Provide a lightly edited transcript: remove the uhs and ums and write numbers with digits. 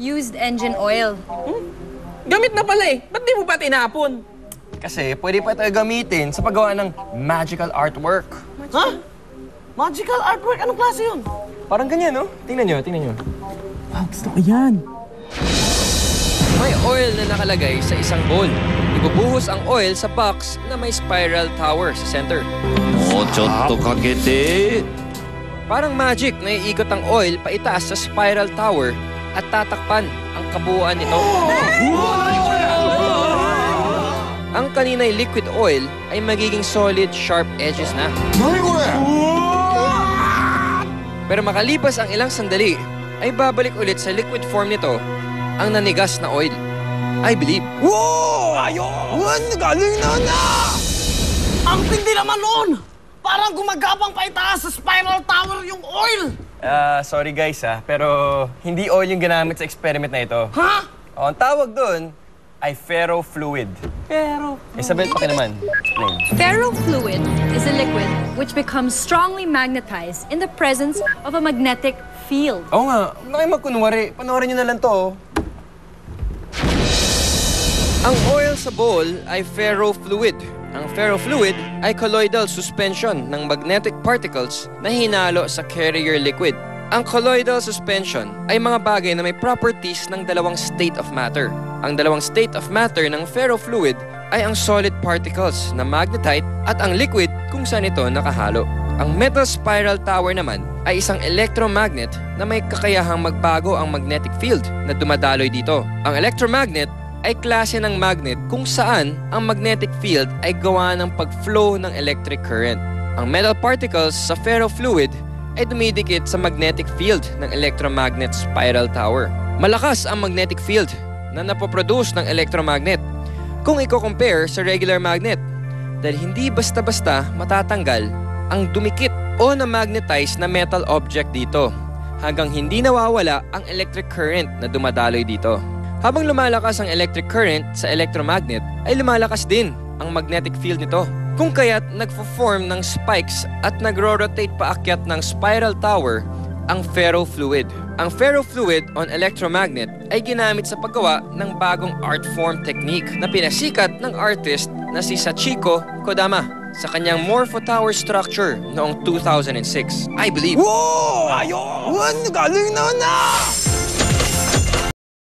used engine oil. Gamit na pala eh. Ba't di mo pa tinapon? Kasi pwede pa ito gamitin sa paggawa ng magical artwork. Ha? Magical artwork? Anong klase yun? Parang ganyan, no? Tingnan nyo, tingnan nyo. Ah, gusto ko yan. May oil na nakalagay sa isang bowl. Ibubuhos ang oil sa box na may spiral tower sa center. Parang magic na iikot ang oil paitaas sa spiral tower at tatakpan ang kabuuan nito. Ang kanina'y liquid oil ay magiging solid, sharp edges na. Pero makalipas ang ilang sandali, ay babalik ulit sa liquid form nito ang nanigas na oil. I believe. Wow! Ayun! Galing na! Ang tindi naman noon! Parang gumagapang pa itaas sa spiral tower yung oil! Sorry guys pero hindi oil yung ginamit sa experiment na ito. Ha? Ang tawag doon ay ferrofluid. Isabel, naman. Explain. Ferrofluid is a liquid which becomes strongly magnetized in the presence of a magnetic field. Oo nga, huwag na kayo magkunwari. Panoorin nyo na lang to. Ang oil sa bowl ay ferrofluid. Ang ferrofluid ay colloidal suspension ng magnetic particles na hinalo sa carrier liquid. Ang colloidal suspension ay mga bagay na may properties ng dalawang state of matter. Ang dalawang state of matter ng ferrofluid ay ang solid particles na magnetite at ang liquid kung saan ito nakahalo. Ang metal spiral tower naman ay isang electromagnet na may kakayahang magbago ang magnetic field na dumadaloy dito. Ang electromagnet ay klase ng magnet kung saan ang magnetic field ay gawa ng pag-flow ng electric current. Ang metal particles sa ferrofluid ay dumidikit sa magnetic field ng electromagnet spiral tower. Malakas ang magnetic field na napoproduce ng electromagnet kung i-compare sa regular magnet dahil hindi basta-basta matatanggal ang dumikit o na-magnetize na metal object dito hanggang hindi nawawala ang electric current na dumadaloy dito. Habang lumalakas ang electric current sa electromagnet, ay lumalakas din ang magnetic field nito. Kung kaya't nagfo-form ng spikes at nagro-rotate paakyat ng spiral tower ang ferrofluid. Ang ferrofluid on electromagnet ay ginamit sa paggawa ng bagong art form technique na pinasikat ng artist na si Sachiko Kodama sa kanyang Morpho Tower structure noong 2006. I believe. Wow! Ayun! Galing na!